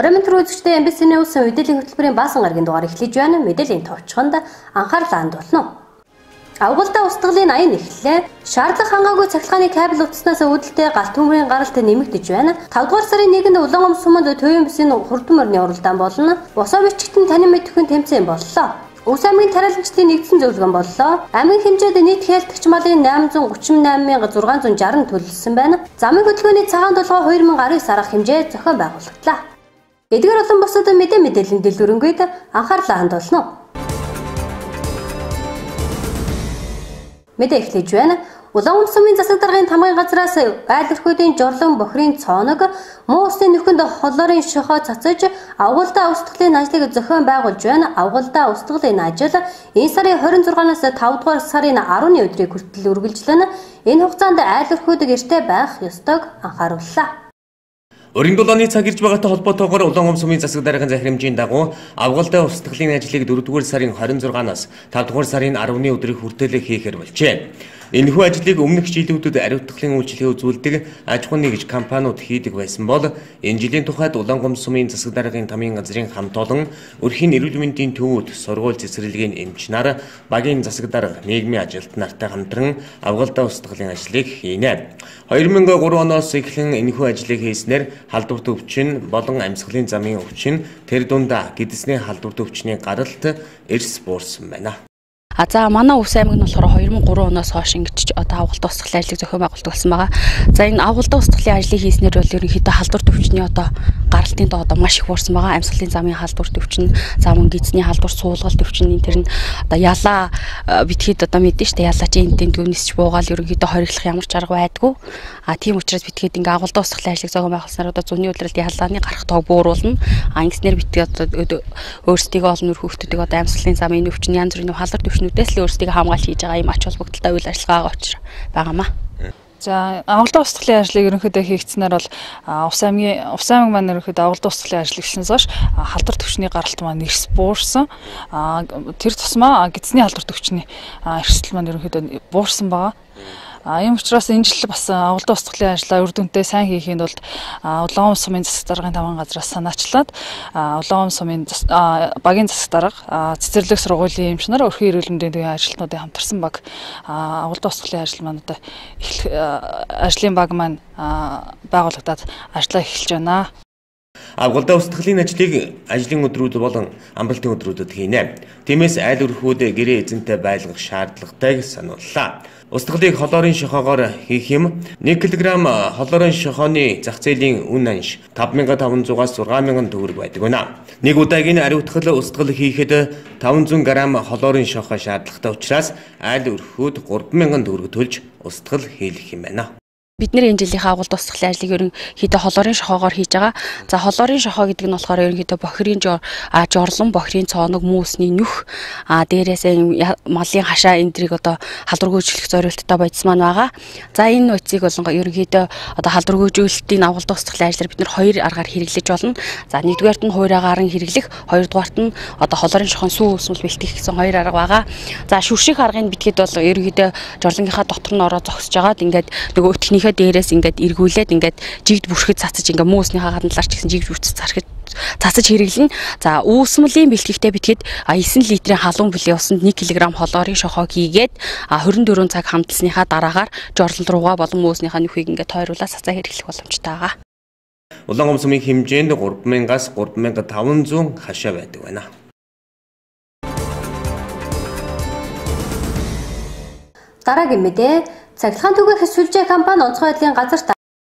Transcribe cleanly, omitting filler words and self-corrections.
24 үзэгчтэй MBC-ний улсын мэдээллийн хөтөлбөрийн баасан гарагийн дугаар эхлэж байна. Мэдээллийн товчхонд анхаарал хандуулна. Авгалдаа устгалын аян эхлэлээ. Шаардлага хангаагүй цахилгааны кабель утаснаас үүдэлтэй галт төмрийн гаралт нэмэгдэж байна. 5 дугаар сарын 1-нд Улаангом суманд төвийн бүсийн хурдан морины уралдаан болно. Босоо бичгтэн танин мэдэхүйн тэмцээн боллоо. Өс аймгийн тариалагчдын нэгдсэн зөвлөгөөн боллоо. Аймгийн хэмжээнд нийт хялтгч малын 838,660 төлөвлөсөн байна. Замын хөдөлгөөний цагаан толгой 2019 арга хэмжээ зохион байгуулагдлаа. Эдгээр олон бусад мэдээллийн дэлгүүрэнгээд анхаарлаа хандуулна. Мэдээ эхлэж байна. Улаангом сумын засаг даргын тамгын газраас айл өрхөөдийн жорлон бохирын цооног муу усны нүхэнд холоорын шохоо цацаж авгалдаа устгалын ажлыг зохион байгуулж байна. Авгалдаа устгалын ажил энэ сарын 26-наас 5 дугаар сарын 10-ны өдрийг хүртэл үргэлжлэнэ. Энэ хугацаанд айл өрхөөдөг эртээ байх ёстойг анхаарууллаа. Өрийн дулааны цаг ирж байгаатай холбоотойгоор Улаангом сумын засаг даргын захирамжийн дагуу авгалдаа устгалын ажлыг 4-р сарын 26-наас 5-р сарын 10-ны өдрийг хүртэл хийхээр болжээ. Энэхүү ажлыг өмнөх жилүүдэд ариутгалын үйлчлэгээ үзүүлдэг аж ахуйн нэгж компаниуд хийдэг байсан бол энэ жилийн тухайд Улаангом сумын засаг даргын тамгын газрын хамт олон өрхийн эрүүл мэндийн төвүүд, сургууль цэцэрлэгийн эмч нар, багийн засаг дарга, нийгмийн ажилтан нартай хамтран авгалдаа устгалын ажлыг хийнэ. 2003 оноос эхлэн энэхүү ажлыг хийснээр халдварт өвчин болон амьсгалын замын өвчин тэр дундаа гэдэсний халдварт өвчний гаралт эрс буурсан байна. За манай Өс аймаг нь болохоор 2003 оноос хойш ингэж одоо авгалдаа устгалын ажлыг зохион байгуулдаг болсон байгаа. За энэ авгалдаа устгалын ажлыг хийснээр бол ерөнхийдөө халдварт өвчний одоо гаралтын доо одоо маш их буурсан байгаа. Амьсгалын замын халдварт өвчин, зам гидсний халдварт суулгалт өвчин энэ тэр нь одоо ялаа битгээд одоо мэдэн штэ ялаачийн энтийн төвнөсч буугаал ерөнхийдөө хориглох ямар ч арга байдгүй. Тийм учраас битгээд ингээ авгалдаа устгалын ажлыг зохион байгуулснаар одоо зүүнний улиралд ялааны гарах тоог бууруулна. Ингэснээр битгээд одоо өөрсдийгөө олон нөр хүүхдүүдийг одоо амьсгалын замын өвчин янз бүрийн халдварт өвчнүүдээс л өөрсдийгөө хамгаалж хийж байгаа юм ач холбогдолтой үйл ажиллагаа учраа байгаамаа. За авгалдаа устгалын ажлыг ерөнхийдөө хийгдснээр бол Ус аймаг маань ерөнхийдөө авгалдаа устгалын ажил эхэлснээс хойш халдварт өвчний гаралт маань эрс буурсан. Тэр тусмаа гэцний халдварт өвчний эрсдэл маань ерөнхийдөө буурсан байгаа. Ийм учраас энэ жил бас авгалдаа устгалын ажлаа үр дүнтэй сайн хийхэд бол Улаангом сумын засаг даргын тамгын газраас санаачлаад Улаангом сумын багийн засаг дарга, цэцэрлэг сургуулийн эмч нар, өрхийн эрүүл мэндийн төвийн ажилтнуудын хамтарсан баг авгалдаа устгалын ажил маань одоо ажлын баг маань байгуулагдаад ажиллаа эхэлж байна. Авгалдаа устгалын ажлын өдрүүд болон амралтын өдрүүдэд хийнэ. Тиймээс айл өрхүүд гэрээ эзэнтэй байлгах шаардлагатайг санууллаа. Устгалыг холоорын шохоогоор хийх юм 1 кг холоорын шохооны зах зээлийн үн анш 5500-аас 6000 төгрөг байдаг байна. Нэг удаагийн ариутгал устгал хийхэд 500 г холоорын шохоо шаардлагатай учраас айл өрхүүд 3000 төгрөг төлж устгал хийх юм байна. Бид нэр энэ жилийн авгалдаа устгалын ажлыг ерөнхийдөө холоорын шохоогоор хийж байгаа. За холоорын шохоо гэдэг нь болохоор ерөнхийдөө бохирын жорлон, бохирын цооног, муу усны нүх, дээрээсээ малын хашаа эндрийг одоо халдваргүйжүүлэх зорилттой бодис маань байгаа. За энэ утсыг болон ерөнхийдөө одоо халдваргүйжүүлэлтийн авгалдаа устгалын ажлаар бид нэр хоёр аргаар хэрэглэж болно. За нэгдүгээрт нь хуурайгаар нь хэрэглэх, хоёрдугаарт нь одоо холоорын шохоон сүү усмал бэлтгэх гэсэн хоёр арга байгаа. За шүрших аргыг битгэд бол ерөнхийдөө жорлонгийнхаа дотор нь ороо зогсож байгаад ингээд нөгөө өтгнийхээ дээрээс ингээд эргүүлээд ингээд жигд бүрхэд цацаж ингээд муу усныхаа гадналаар ч гэсэн жигд бүрч цацаж хэрэглэнэ. За үүсмэлийн бэлтгэхтэй битгэд 9 литрийн халуун бүлээн усанд 1 кг холоорын шохоог хийгээд 24 цаг хамталсныхаа дараагаар жорлол руугаа болон муу усныхаа нүхийг ингээд тойруулаад цацаа хэрэглэх боломжтой байгаа. Улаангом сумын хэмжээнд 3000-аас 3500 хашаа байдаг байна. Дараагийн мэдээ цахилгаан түгээх сүлжээ компани онцгой байдлын газарт